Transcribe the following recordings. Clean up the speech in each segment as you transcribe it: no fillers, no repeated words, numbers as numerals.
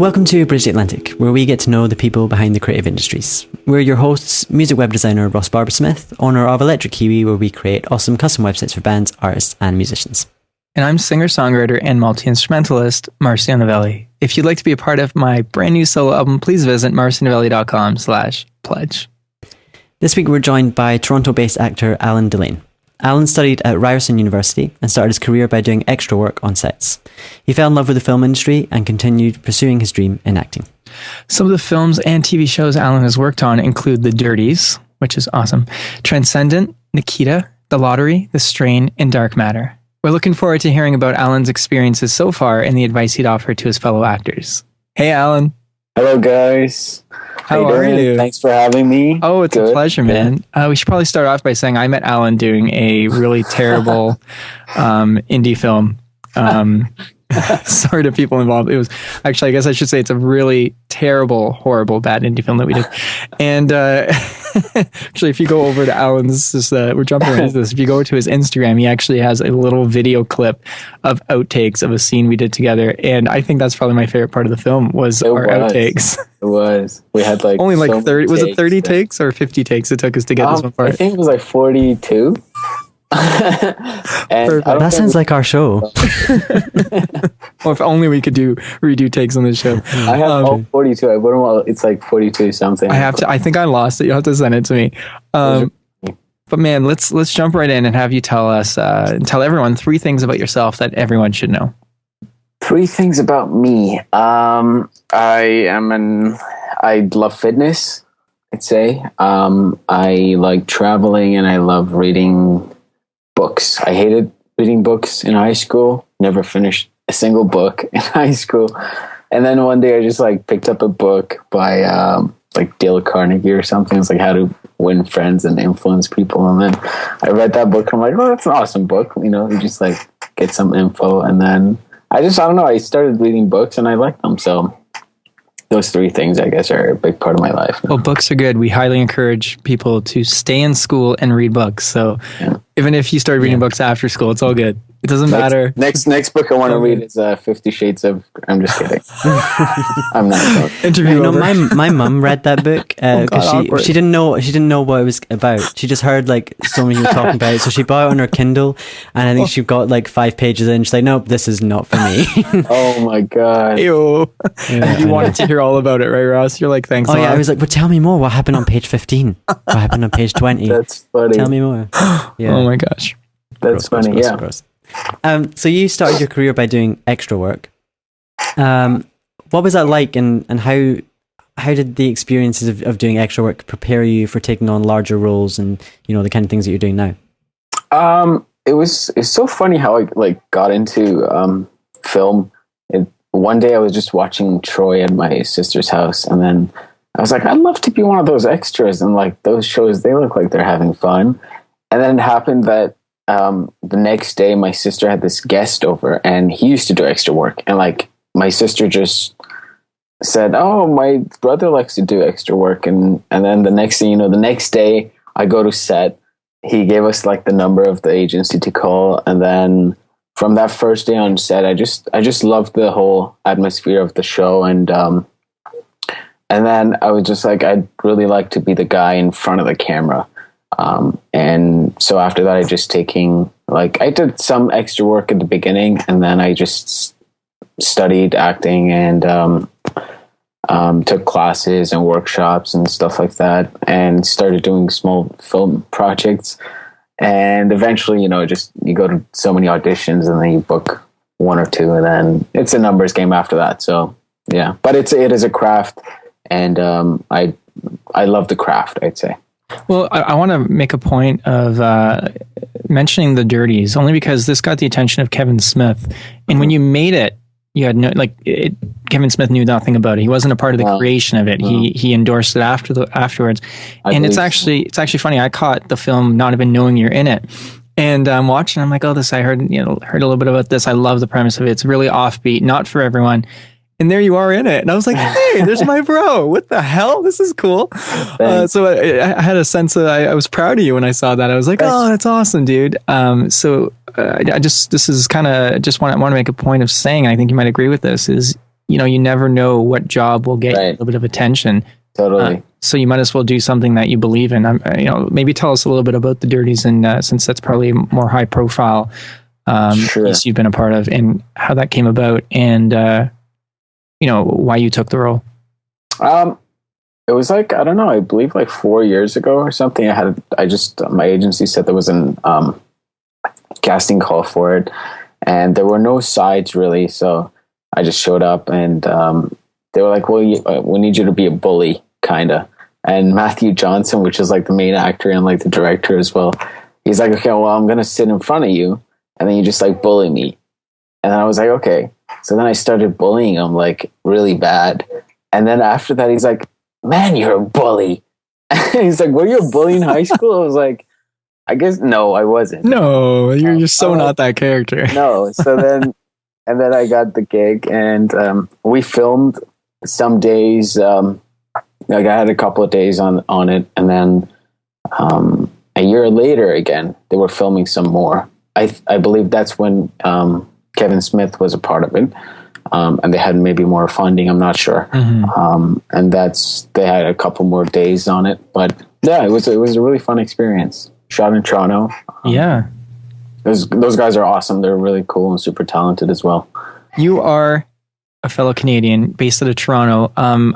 Welcome to Bridge the Atlantic, where we get to know the people behind the creative industries. We're your hosts, music web designer Ross Barber-Smith, owner of Electric Kiwi, where we create awesome custom websites for bands, artists, and musicians. And I'm singer-songwriter and multi-instrumentalist, Marcio Novelli. If you'd like to be a part of my brand new solo album, please visit marcionovelli.com/pledge. This week we're joined by Toronto-based actor Alen Delain. Alen studied at Ryerson University and started his career by doing extra work on sets. He fell in love with the film industry and continued pursuing his dream in acting. Some of the films and TV shows Alen has worked on include The Dirties, which is awesome, Transcendent, Nikita, The Lottery, The Strain, and Dark Matter. We're looking forward to hearing about Alan's experiences so far and the advice he'd offer to his fellow actors. Hey, Alen. Hello, guys. How are you? Thanks for having me. Oh, it's a pleasure, man. We should probably start off by saying I met Alen doing a really terrible indie film. Sorry to people involved. It was actually, I guess I should say it's a really terrible, horrible, bad indie film that we did. And actually, if you go over to Alan's, we're jumping right into this. If you go to his Instagram, he actually has a little video clip of outtakes of a scene we did together. And I think that's probably my favorite part of the film was our outtakes. It was. We had only like so 30. Was it 30 takes or 50 takes it took us to get this one part? I think it was like 42. That sounds like our show. Well, if only we could redo takes on this show. I have all 42. I put them all. It's like 42 something. I think I lost it. You'll have to send it to me. But man, let's jump right in and have you tell everyone 3 things about yourself that everyone should know. 3 things about me. I love fitness, I'd say. I like traveling and I love reading books. I hated reading books in high school. Never finished a single book in high school. And then one day I just picked up a book by Dale Carnegie or something. It's like How to Win Friends and Influence People. And then I read that book. I'm like, oh, that's an awesome book. You just get some info. And then I don't know. I started reading books and I like them. So those 3 things, I guess, are a big part of my life now. Well, books are good. We highly encourage people to stay in school and read books. So even if you start reading books after school, it's all good. It doesn't matter. Next book I want to read is 50 Shades of... I'm just kidding. I'm not. Interview over. My mum read that book because she didn't know what it was about. She just heard so many people talking about it, so she bought it on her Kindle, and I think she got 5 pages in. She's like, nope, this is not for me. Oh my god! Ew. You wanted to hear all about it, right, Ross? You're like, thanks. Oh yeah, I was like, well, tell me more. What happened on page 15? What happened on page 20? That's funny. Tell me more. Yeah. Oh my gosh, that's funny. Gross. So you started your career by doing extra work. What was that like, and how did the experiences of doing extra work prepare you for taking on larger roles and the kind of things that you're doing now? It's so funny how I got into film. One day I was just watching Troy at my sister's house, and then I was like, I'd love to be one of those extras, and those shows, they look like they're having fun. And then it happened that the next day my sister had this guest over, and he used to do extra work, and my sister just said, oh, my brother likes to do extra work, and then the next thing you know, the next day I go to set, he gave us the number of the agency to call, and then from that first day on set, I just loved the whole atmosphere of the show, and then I was just I'd really like to be the guy in front of the camera. And so after that, I just I did some extra work at the beginning, and then I just studied acting and took classes and workshops and stuff like that, and started doing small film projects. And eventually, you go to so many auditions, and then you book 1 or 2, and then it's a numbers game after that. So yeah, but it is a craft, and I love the craft, I'd say. Well, I want to make a point of mentioning The Dirties, only because this got the attention of Kevin Smith. And when you made it, you had Kevin Smith knew nothing about it. He wasn't a part of the creation of it. He endorsed it afterwards. And it's actually funny. I caught the film not even knowing you're in it. And I'm watching, I'm like, oh, I heard a little bit about this. I love the premise of it. It's really offbeat, not for everyone. And there you are in it. And I was like, hey, there's my bro. What the hell? This is cool. So I had a sense that I was proud of you when I saw that. I was like, oh, that's awesome, dude. I just want to make a point of saying, I think you might agree with this, is you never know what job will get you a little bit of attention. Totally. So you might as well do something that you believe in. Maybe tell us a little bit about the Dirties, and since that's probably a more high profile piece you've been a part of, and how that came about, and why you took the role. It was like, I don't know, I believe like 4 years ago or something. My agency said there was an casting call for it, and there were no sides really. So I just showed up, and they were like, well, we need you to be a bully, kind of. And Matthew Johnson, which is like the main actor and like the director as well, he's like, okay, well, I'm going to sit in front of you, and then you just like bully me. And then I was like, okay. So then I started bullying him like really bad. And then after that, he's like, man, you're a bully. He's like, were you a bully in high school? I was like, I guess, no, I wasn't. No, you're so not that character. No. So then, and then I got the gig, and we filmed some days. Like I had a couple of days on it. And then a year later, again, they were filming some more. I believe that's when Kevin Smith was a part of it. And they had maybe more funding. I'm not sure. Mm-hmm. And they had a couple more days on it, but yeah, it was a really fun experience. Shot in Toronto. Yeah. Those guys are awesome. They're really cool and super talented as well. You are a fellow Canadian based out of Toronto.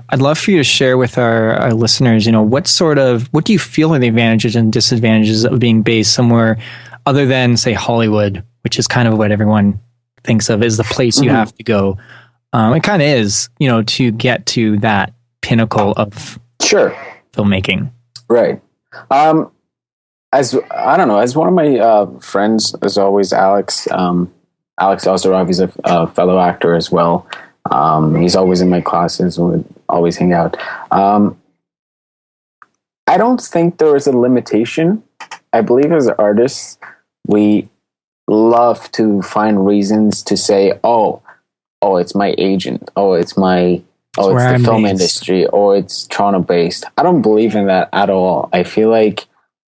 I'd love for you to share with our listeners, what do you feel are the advantages and disadvantages of being based somewhere other than, say, Hollywood, which is kind of what everyone thinks of as the place you have to go. It kind of is, to get to that pinnacle of filmmaking. Right. As one of my friends, as always, Alex Ozerov, he's a fellow actor as well. He's always in my classes. We always hang out. I don't think there is a limitation. I believe as artists, we love to find reasons to say, oh, it's my agent. It's the film industry, or it's Toronto based. I don't believe in that at all. I feel like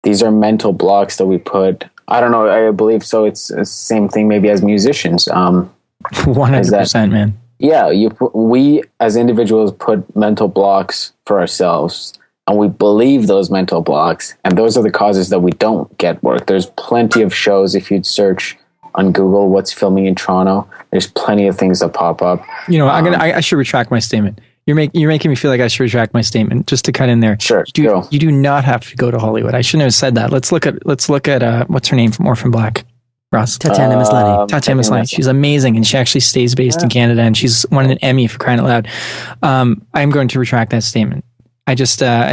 these are mental blocks that we put. I don't know. I believe so. It's the same thing maybe as musicians. 100%, man. Yeah. We as individuals put mental blocks for ourselves, and we believe those mental blocks, and those are the causes that we don't get work. There's plenty of shows. If you'd search on Google what's filming in Toronto, there's plenty of things that pop up. I should retract my statement. You're making me feel like I should retract my statement. Just to cut in there. Sure. You do not have to go to Hollywood. I shouldn't have said that. Let's look at what's her name from Orphan Black? Ross. Tatiana Maslany. Tatiana Maslany. She's amazing, and she actually stays based in Canada, and she's won an Emmy for crying out loud. I'm going to retract that statement. I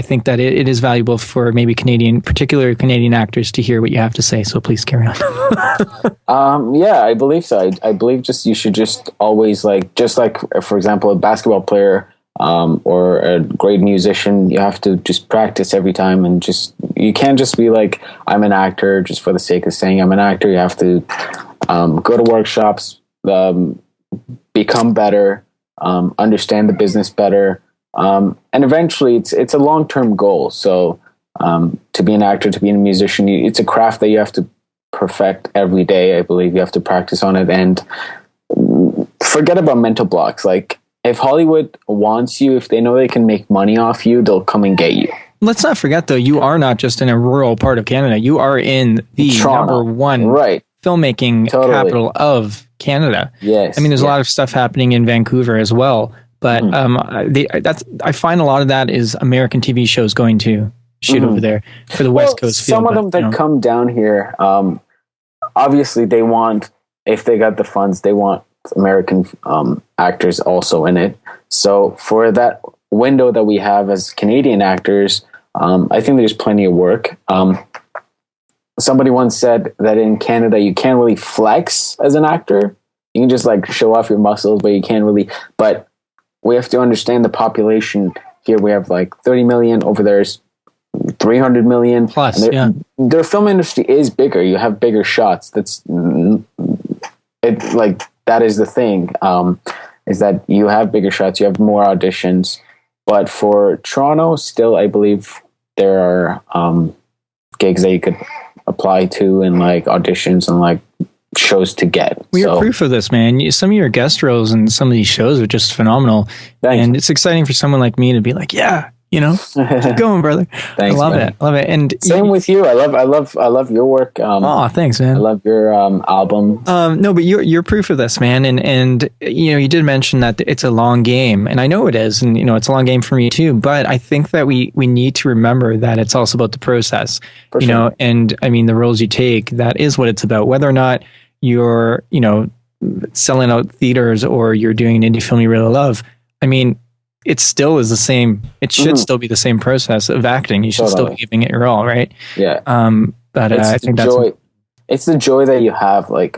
think that it is valuable for maybe particular Canadian actors to hear what you have to say. So please carry on. Yeah, I believe so. I believe you should just always for example, a basketball player or a great musician, you have to just practice every time, and you can't just be like, I'm an actor just for the sake of saying I'm an actor. You have to go to workshops, become better, understand the business better. And eventually it's a long-term goal. So, to be an actor, to be a musician, it's a craft that you have to perfect every day. I believe you have to practice on it, and forget about mental blocks. Like, if Hollywood wants you, if they know they can make money off you, they'll come and get you. Let's not forget though, you are not just in a rural part of Canada. You are in the Toronto, number one filmmaking capital of Canada. Yes. I mean, there's a lot of stuff happening in Vancouver as well. But I find a lot of that is American TV shows going to shoot over there for the West Coast. Some of them that come down here, obviously they want, if they got the funds, they want American actors also in it. So for that window that we have as Canadian actors, I think there's plenty of work. Somebody once said that in Canada you can't really flex as an actor. You can just like show off your muscles, but you can't really. But we have to understand the population here. We have like 30 million. Over there's 300 million. Plus, their film industry is bigger. You have bigger shots. That is the thing, is that you have bigger shots. You have more auditions. But for Toronto, still, I believe there are gigs that you could apply to, and like auditions, and like shows to get. Well, you're proof of this, man. Some of your guest roles in some of these shows are just phenomenal. Thanks. And it's exciting for someone like me to be like, yeah, you know, keep going, brother. Thanks, I love man. it. Love it. And same with you. I love your work. Oh, thanks, man. I love your album. No, but you're proof of this, man. And you know, you did mention that it's a long game, and I know it is, and you know, it's a long game for me too. But I think that we need to remember that it's also about the process, For you sure. know. And I mean, the roles you take, that is what it's about. Whether or not you're, you know, selling out theaters or you're doing an indie film you really love, I mean, it still is the same. It should still be the same process of acting. You should still be giving it your all, right? Yeah. But I think that's joy. It's the joy that you have. Like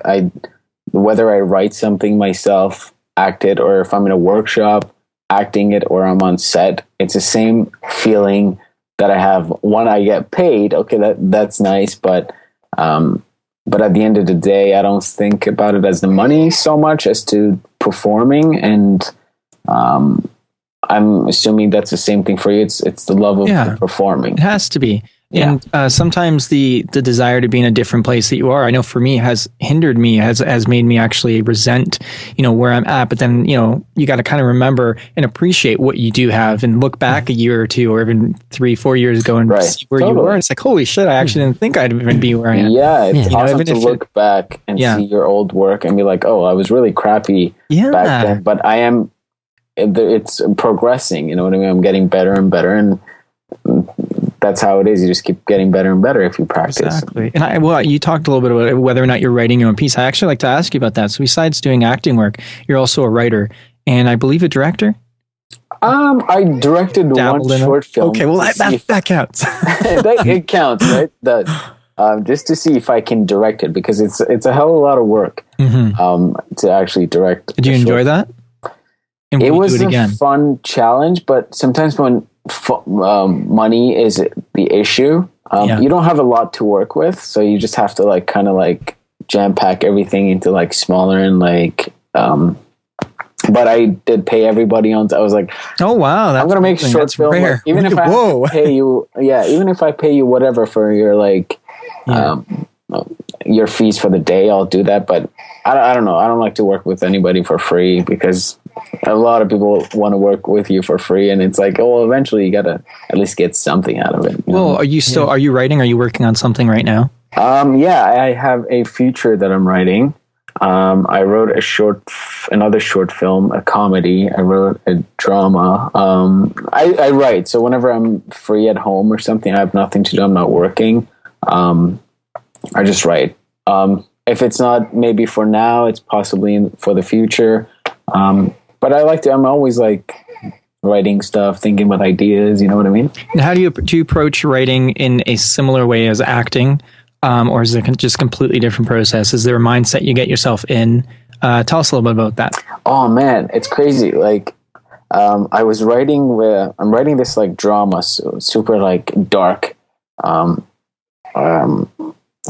whether I write something myself, act it, or if I'm in a workshop acting it, or I'm on set, it's the same feeling that I have when I get paid. Okay, that's nice, but at the end of the day, I don't think about it as the money so much as to performing. And I'm assuming that's the same thing for you. It's the love of the performing. It has to be. Yeah. And sometimes the desire to be in a different place that you are, I know for me, has hindered me, has made me actually resent, you know, where I'm at. But then, you know, you got to kind of remember and appreciate what you do have and look back a year or two or even 3-4 years ago and see where you were. And it's like, holy shit, I actually didn't think I'd even be where I am. Yeah, it's awesome even to look back and see your old work and be like, oh, I was really crappy back then, but I am. It's progressing. You know what I mean? I'm getting better and better, and that's how it is. You just keep getting better and better if you practice. Exactly. And you talked a little bit about whether or not you're writing your own piece. I actually like to ask you about that. So besides doing acting work, you're also a writer and I believe a director. I directed one short film. Okay, well that counts. It counts, right? Just to see if I can direct it, because it's a hell of a lot of work to actually direct. Did you enjoy that? And it was a fun challenge, but sometimes when money is the issue, you don't have a lot to work with, so you just have to like kind of like jam pack everything into like smaller and like. But I did pay everybody on. I was like, "Oh wow, I'm gonna make a short film, like, even if I have to pay you, even if I pay you whatever for your like." Your fees for the day, I'll do that, but I don't know. I don't like to work with anybody for free, because a lot of people want to work with you for free, and it's like, oh, well, eventually you gotta at least get something out of it. Well, are you still? Are you writing? Are you working on something right now? I have a feature that I'm writing. I wrote another short film, a comedy. I wrote a drama. I write, so whenever I'm free at home or something, I have nothing to do, I'm not working. I just write. If it's not maybe for now, it's possibly for the future. But I'm always like writing stuff, thinking about ideas, you know what I mean? And how do you approach writing in a similar way as acting? Or is it just completely different process? Is there a mindset you get yourself in? Tell us a little bit about that. Oh man, it's crazy. Like, I'm writing this like drama, so super like dark,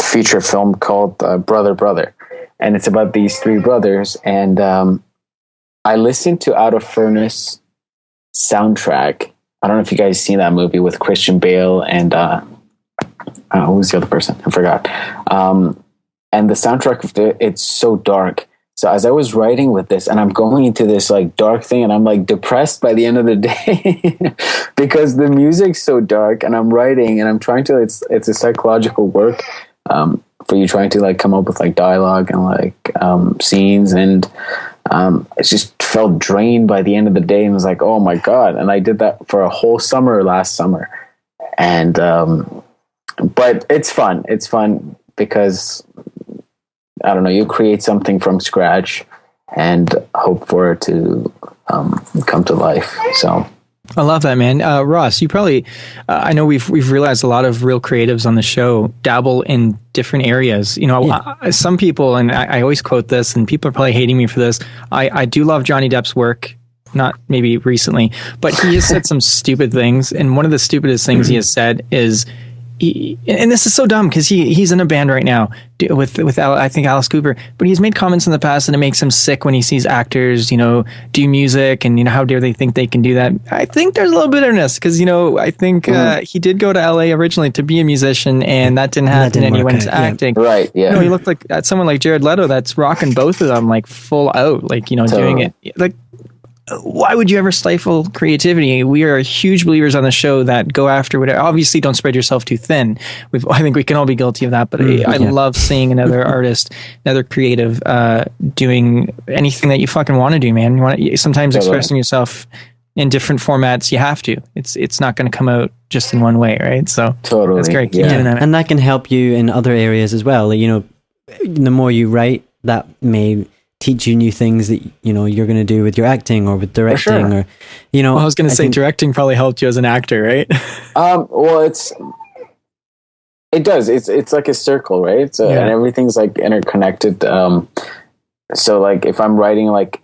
feature film called Brother, and it's about these three brothers. And I listened to Out of Furnace soundtrack. I don't know if you guys seen that movie with Christian Bale and who was the other person? I forgot. And the soundtrack of it's so dark. So as I was writing with this, and I'm going into this like dark thing, and I'm like depressed by the end of the day because the music's so dark, and I'm writing and I'm trying to, it's a psychological work for you trying to like come up with like dialogue and like scenes, and it just felt drained by the end of the day, and was like, oh my God. And I did that for a whole summer last summer. And but it's fun. It's fun because I don't know, you create something from scratch and hope for it to come to life. So I love that, man. Ross, you probably, I know we've realized a lot of real creatives on the show dabble in different areas. You know, some people, and I always quote this, and people are probably hating me for this. I do love Johnny Depp's work, not maybe recently, but he has said some stupid things. And one of the stupidest things he has said is, and this is so dumb because he's in a band right now with I think Alice Cooper, but he's made comments in the past and it makes him sick when he sees actors, do music and, how dare they think they can do that. I think there's a little bitterness because, I think he did go to LA originally to be a musician and that didn't happen and he went to acting. Right, yeah. He looked like someone like Jared Leto that's rocking both of them like full out, like, totally. Doing it. Like, why would you ever stifle creativity? We are huge believers on the show that go after whatever. Obviously, don't spread yourself too thin. I think we can all be guilty of that. But I love seeing another artist, another creative, doing anything that you fucking want to do, man. Sometimes expressing yourself in different formats. You have to. It's not going to come out just in one way, right? So totally, that's great. Yeah. And that can help you in other areas as well. Like, the more you write, that may teach you new things that you're going to do with your acting or with directing, or I was going to say directing probably helped you as an actor, right? Well, it does. It's like a circle, right? So and everything's like interconnected. So like if I'm writing, like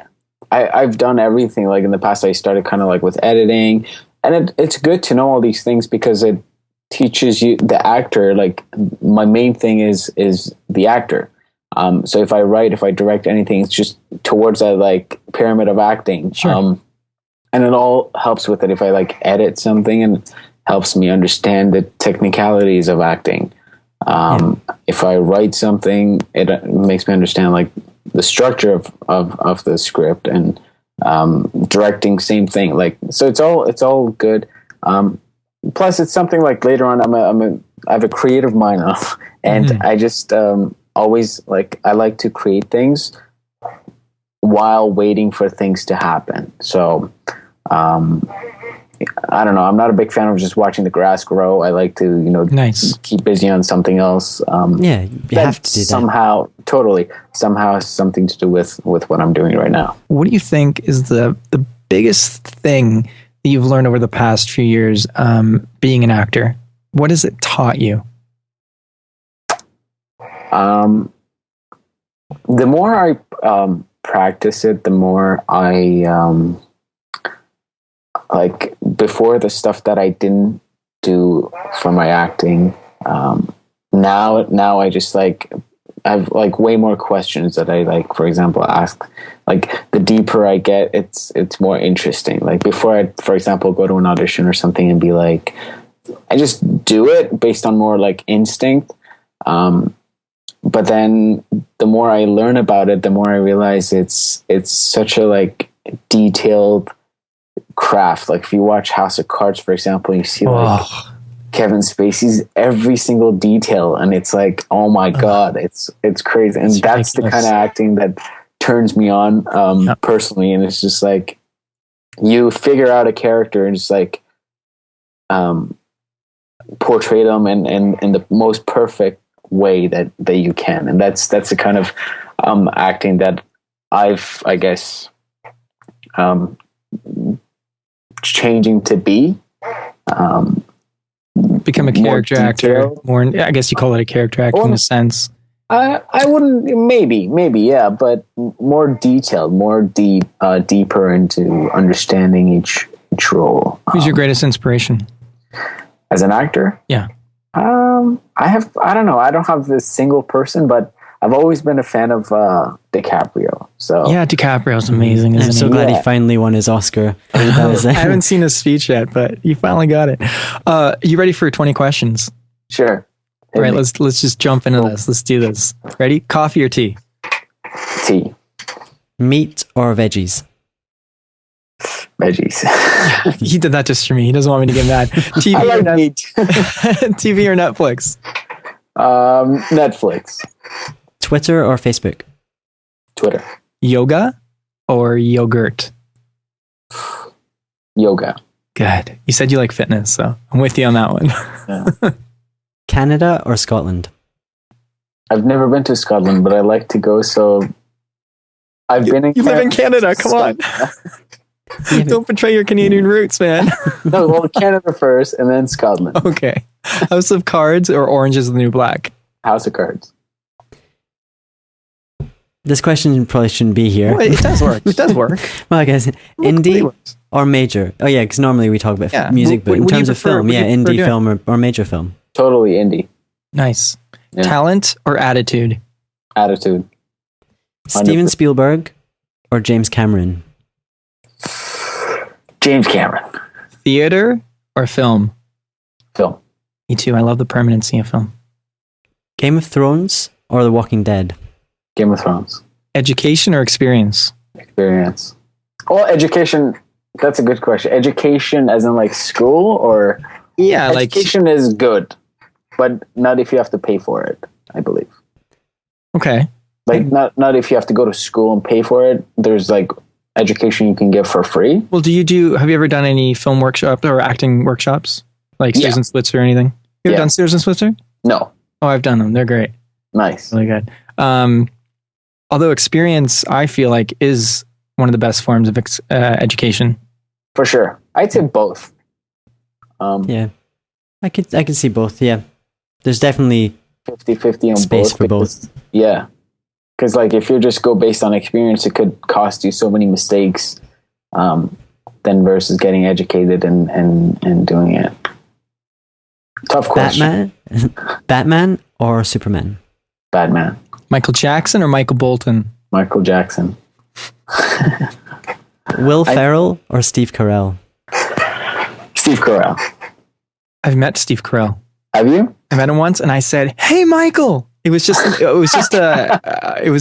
I've done everything. Like in the past, I started kind of like with editing, and it's good to know all these things because it teaches you the actor. Like my main thing is the actor. So if I write, if I direct anything, it's just towards that like pyramid of acting. Sure. And it all helps with it. If I like edit something, and it helps me understand the technicalities of acting. If I write something, it makes me understand like the structure of the script, and directing, same thing. Like, so it's all good. Plus it's something like later on, I have a creative mind now, and I just, always I like to create things while waiting for things to happen. So I don't know, I'm not a big fan of just watching the grass grow. I like to keep busy on something else. You have to do somehow has something to do with what I'm doing right now. What do you think is the biggest thing that you've learned over the past few years being an actor? What has it taught you? The more I practice it, the more I like before, the stuff that I didn't do for my acting. Now I just I have way more questions that I for example ask. Like the deeper I get, it's more interesting. Like before I, for example, go to an audition or something and be like, I just do it based on more like instinct. But then the more I learn about it, the more I realize it's such a detailed craft. Like if you watch House of Cards, for example, you see Kevin Spacey's every single detail, and it's like, oh my God, it's crazy. And that's the kind of acting that turns me on personally. And it's just like you figure out a character and just portray them in the most perfect way that you can, and that's the kind of acting that I've, I guess, changing to be. Become a character actor. More, I guess you call it a character actor in a sense. I wouldn't, maybe, yeah, but more detailed, more deeper into understanding each role. Who's your greatest inspiration as an actor? Yeah. I don't know. I don't have this single person, but I've always been a fan of DiCaprio. So yeah, DiCaprio's amazing. I'm so glad he finally won his Oscar. I haven't seen his speech yet, but he finally got it. You ready for 20 questions? Sure. All right, let's just jump into this. Let's do this. Ready? Coffee or tea? Tea. Meat or veggies? Veggies. He did that just for me. He doesn't want me to get mad. TV I like meat. TV or Netflix? Netflix. Twitter or Facebook? Twitter. Yoga or yogurt? Yoga. Good. You said you like fitness, so I'm with you on that one. Yeah. Canada or Scotland? I've never been to Scotland, but I like to go, so I've been in You live in Canada, come on. Don't betray your Canadian roots, man. No, well, Canada first, and then Scotland. Okay. House of Cards or Orange is the New Black? House of Cards. This question probably shouldn't be here. Well, it does work. It does work. Well, I guess indie or major? Oh yeah, because normally we talk about music, but in terms of film, indie film or major film? Totally indie. Nice. Yeah. Talent or attitude? Attitude. Steven 100%. Spielberg or James Cameron? James Cameron. Theater or film? Film. Me too. I love the permanency of film. Game of Thrones or The Walking Dead? Game of Thrones. Education or experience? Experience. Well, education. That's a good question. Education, as in like school, or Yeah, education is good, but not if you have to pay for it. I believe. Okay. Like not if you have to go to school and pay for it. There's like education you can get for free. Well, have you ever done any film workshops or acting workshops? Like Yeah. Sears and Switzer or anything? You ever done Sears and Switzer? No. Oh, I've done them. They're great. Nice. Really good. Although experience, I feel like, is one of the best forms of education. For sure. I'd say both. Yeah, I could see both. Yeah, there's definitely 50-50 on space both. for both. Yeah. Because like if you just go based on experience, it could cost you so many mistakes than versus getting educated and doing it. Tough question. Batman or Superman? Batman. Michael Jackson or Michael Bolton? Michael Jackson. Will Ferrell or Steve Carell? Steve Carell. I've met Steve Carell. Have you? I met him once, and I said, "Hey, Michael." It was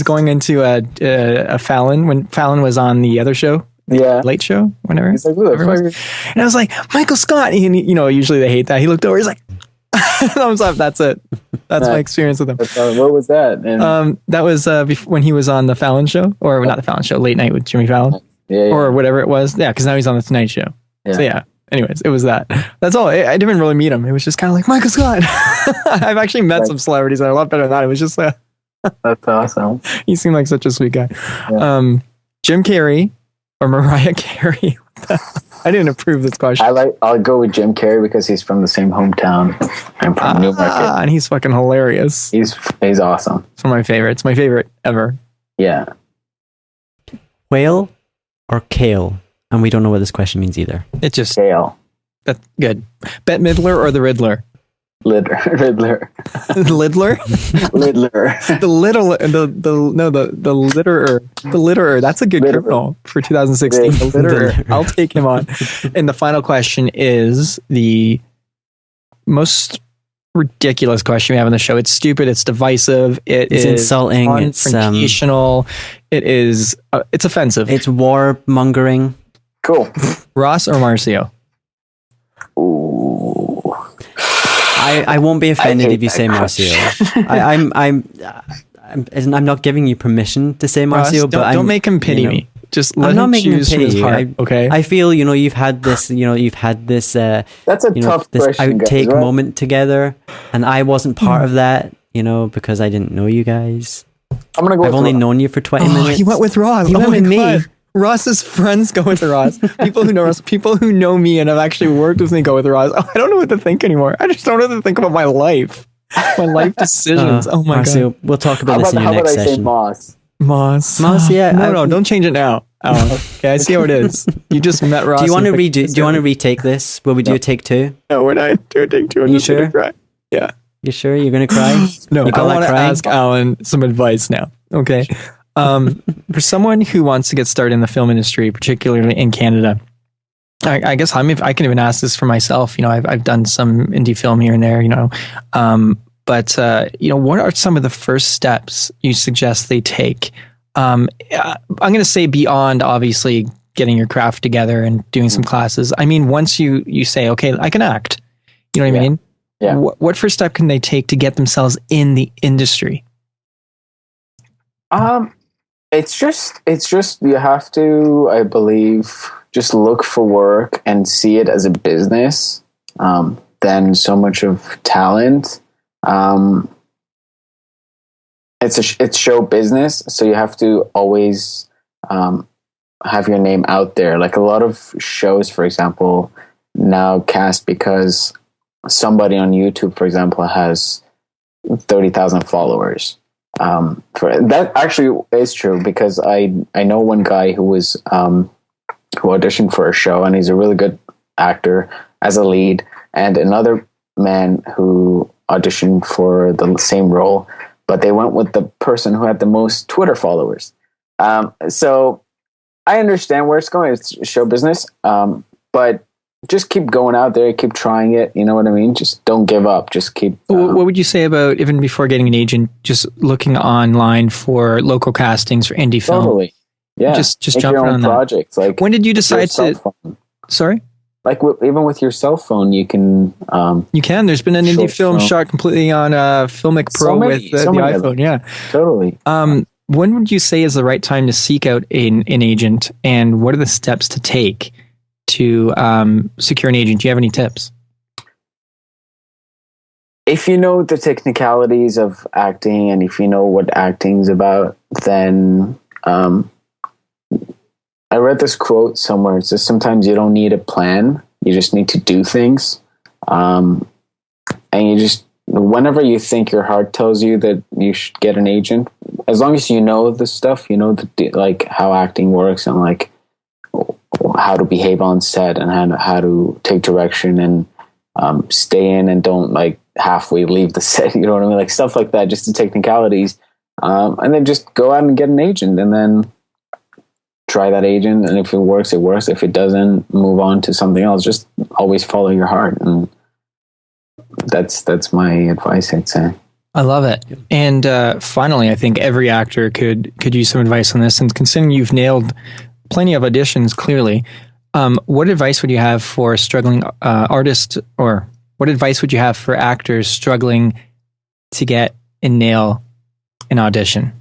going into a Fallon when Fallon was on the other show, Yeah. Late Show, whenever. He's like, "Who the whatever it was. fuck?" And I was like, "Michael Scott." And usually they hate that. He looked over. He's like, thumbs up. That's it. That's my experience with him. What was that? And That was when he was on the Fallon show, or not the Fallon show, Late Night with Jimmy Fallon, yeah. or whatever it was. Yeah, because now he's on the Tonight Show. Yeah. So yeah. Anyways, it was that. That's all. I didn't really meet him. It was just kind of like Michael Scott. I've actually met some celebrities that are a lot better than that. It was just That's awesome. he seemed like such a sweet guy. Yeah. Jim Carrey or Mariah Carey? I didn't approve this question. I'll go with Jim Carrey because he's from the same hometown. I'm from Newmarket. And he's fucking hilarious. He's awesome. It's one of my favorites. My favorite ever. Yeah. Whale or kale? And we don't know what this question means either. It just Kale. that's good. Bette Midler or the Riddler? Riddler. The Lidler? Riddler. The litterer. The litterer. That's a good Litterer. criminal for 2016. The litterer. I'll take him on. And the final question is the most ridiculous question we have on the show. It's stupid. It's divisive. It's insulting. It's confrontational. It's offensive. It's warmongering. Cool. Ross or Marcio? Ooh. I won't be offended hate if you that say question. Marcio. I'm not giving you permission to say Ross, Marcio, but don't make him pity me. Just let I'm not him making him choose pity his you. heart. Okay. I feel you've had this. You've had this. That's a tough this question, guys, outtake right? moment together, and I wasn't part of that. Because I didn't know you guys. I'm gonna go. I've with only Ross. known you for 20 minutes. He went with Ross. He went my with me. God. Ross's friends go with Ross. People who know Ross, people who know me and have actually worked with me go with Ross. I don't know what to think anymore. I just don't know what to think about my life. My life decisions. Oh my Marcio, God. we'll talk about How this in your about next I say session. Moss? Moss, yeah. No, don't change it now. Alan. Okay, I see how it is. You just met Ross. Do you want to and picked redo? this Do you want to guy. retake this? Will we do a take two? No, we're not doing take two. I'm You just gonna sure? cry. Yeah. You sure you're gonna cry? No, You I feel like want to crying? ask Alan some advice now. Okay. For someone who wants to get started in the film industry, particularly in Canada, I guess I can even ask this for myself. I've done some indie film here and there. But what are some of the first steps you suggest they take? I'm going to say beyond obviously getting your craft together and doing some classes. I mean, once you say, okay, I can act. You know what I mean? Yeah. What first step can they take to get themselves in the industry? It's just you have to, I believe, just look for work and see it as a business. Than so much of talent. It's show business, so you have to always have your name out there. Like a lot of shows, for example, now cast because somebody on YouTube, for example, has 30,000 followers. For that actually is true because I know one guy who was who auditioned for a show, and he's a really good actor as a lead. And another man who auditioned for the same role, but they went with the person who had the most Twitter followers. So I understand where it's going. It's show business. But just keep going out there, keep trying it. You know what I mean? Just don't give up. Just keep. What would you say about, even before getting an agent, just looking online for local castings for indie film? Totally. Yeah. Just Make jumping your own on projects. that. Like, when did you decide your to? cell phone. Sorry. Like even with your cell phone, you can. You can. There's been an indie film shot completely on Filmic Pro with the iPhone. Yeah. Totally. When would you say is the right time to seek out an agent, and what are the steps to take to secure an agent? Do you have any tips? If you know the technicalities of acting, and if you know what acting's about, then I read this quote somewhere. It says, sometimes you don't need a plan. You just need to do things. And you just, whenever you think your heart tells you that you should get an agent, as long as you know the stuff, you know, like how acting works and like how to behave on set and how to take direction and stay in and don't like halfway leave the set, you know what I mean? Like stuff like that, just the technicalities. And then just go out and get an agent and then try that agent. And if it works, it works. If it doesn't, move on to something else. Just always follow your heart. And that's my advice, I'd say. I love it. And finally, I think every actor could use some advice on this. And considering you've nailed plenty of auditions, clearly, what advice would you have for struggling artists, or what advice would you have for actors struggling to get and nail an audition?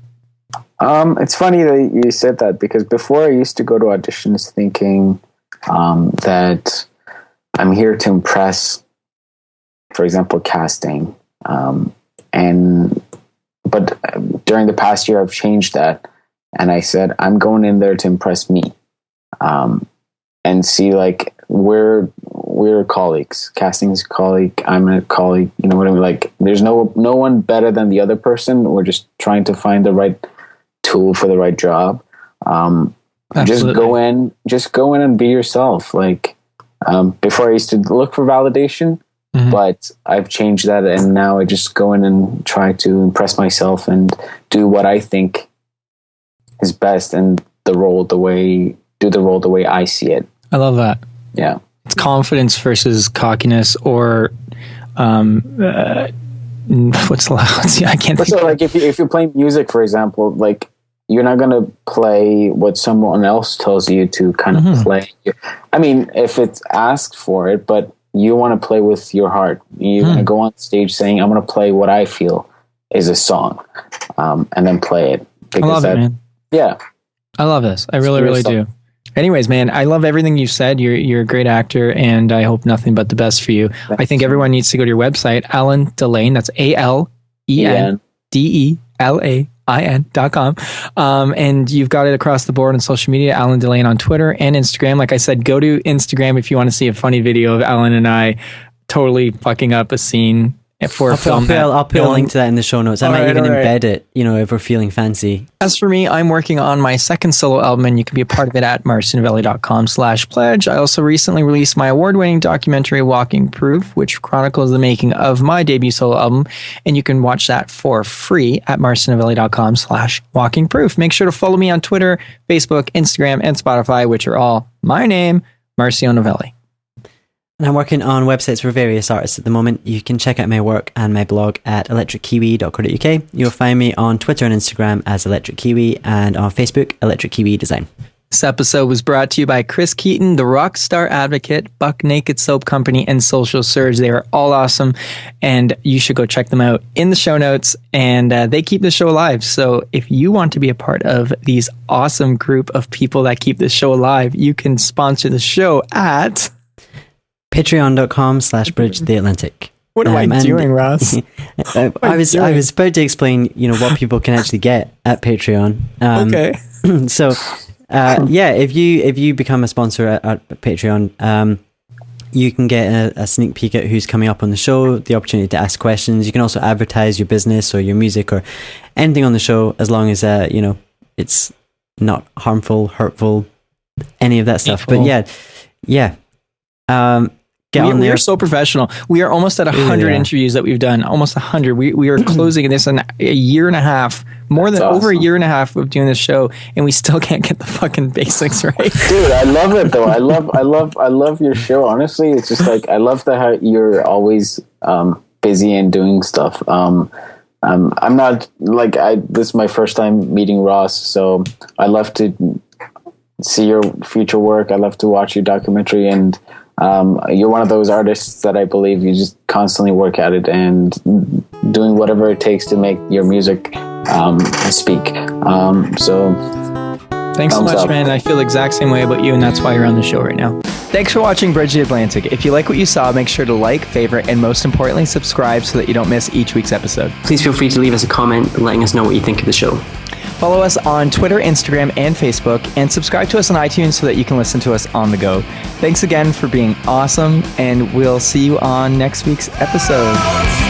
It's funny that you said that, because before I used to go to auditions thinking that I'm here to impress, for example, casting. But during the past year, I've changed that. And I said, I'm going in there to impress me. And see, like, we're colleagues. Casting's a colleague. I'm a colleague. You know what I mean? Like, there's no one better than the other person. We're just trying to find the right tool for the right job. Just go in and be yourself. Like, before I used to look for validation, but I've changed that, and now I just go in and try to impress myself and do what I think is best, and do the role the way I see it. I love that. Yeah. It's confidence versus cockiness, or what's the last? I can't think. So, like, if you play music, for example, like, you're not going to play what someone else tells you to kind of play. I mean, if it's asked for it, but you want to play with your heart. You're going to go on stage saying, I'm going to play what I feel is a song, and then play it. I love it, man. Yeah. I love this. I really, really do. Anyways, man, I love everything you've said. You're a great actor, and I hope nothing but the best for you. Thanks. I think everyone needs to go to your website, Alen Delain. That's ALENDELAIN.com. And you've got it across the board on social media, Alen Delain on Twitter and Instagram. Like I said, go to Instagram if you want to see a funny video of Alen and I totally fucking up a scene for a film. I'll put a link to that in the show notes. I might even embed it, if we're feeling fancy. As for me, I'm working on my second solo album, and you can be a part of it at marcinovelli.com/pledge. I also recently released my award-winning documentary, Walking Proof, which chronicles the making of my debut solo album, and you can watch that for free at marcinovelli.com/walkingproof. Make sure to follow me on Twitter, Facebook, Instagram, and Spotify, which are all my name, Marcio Novelli. And I'm working on websites for various artists at the moment. You can check out my work and my blog at electrickiwi.co.uk. You'll find me on Twitter and Instagram as Electric Kiwi, and on Facebook, Electric Kiwi Design. This episode was brought to you by Chris Keaton, the Rockstar Advocate, Buck Naked Soap Company, and Social Surge. They are all awesome, and you should go check them out in the show notes, and they keep the show alive. So if you want to be a part of these awesome group of people that keep the show alive, you can sponsor the show at patreon.com/bridgetheatlantic. What am I doing, Ross? I was about to explain, what people can actually get at Patreon. Okay. So, if you become a sponsor at Patreon, you can get a sneak peek at who's coming up on the show, the opportunity to ask questions. You can also advertise your business or your music or anything on the show, as long as it's not harmful, hurtful, any of that stuff. But yeah. get on We there. are so professional. We are almost at 100 are. interviews that we've done. Almost 100. We are closing this in a year and a half, more than over a year and a half of doing this show, and we still can't get the fucking basics right. Dude, I love it though. I love your show. Honestly, it's just like I love how you're always busy and doing stuff. I'm not like this is my first time meeting Ross, so I love to see your future work. I love to watch your documentary, and you're one of those artists that I believe you just constantly work at it and doing whatever it takes to make your music speak. So thanks so thumbs much, up. man. I feel the exact same way about you, and that's why you're on the show right now. Thanks for watching Bridge the Atlantic. If you like what you saw, make sure to like, favorite, and most importantly, subscribe so that you don't miss each week's episode. Please feel free to leave us a comment letting us know what you think of the show. Follow us on Twitter, Instagram, and Facebook, and subscribe to us on iTunes so that you can listen to us on the go. Thanks again for being awesome, and we'll see you on next week's episode.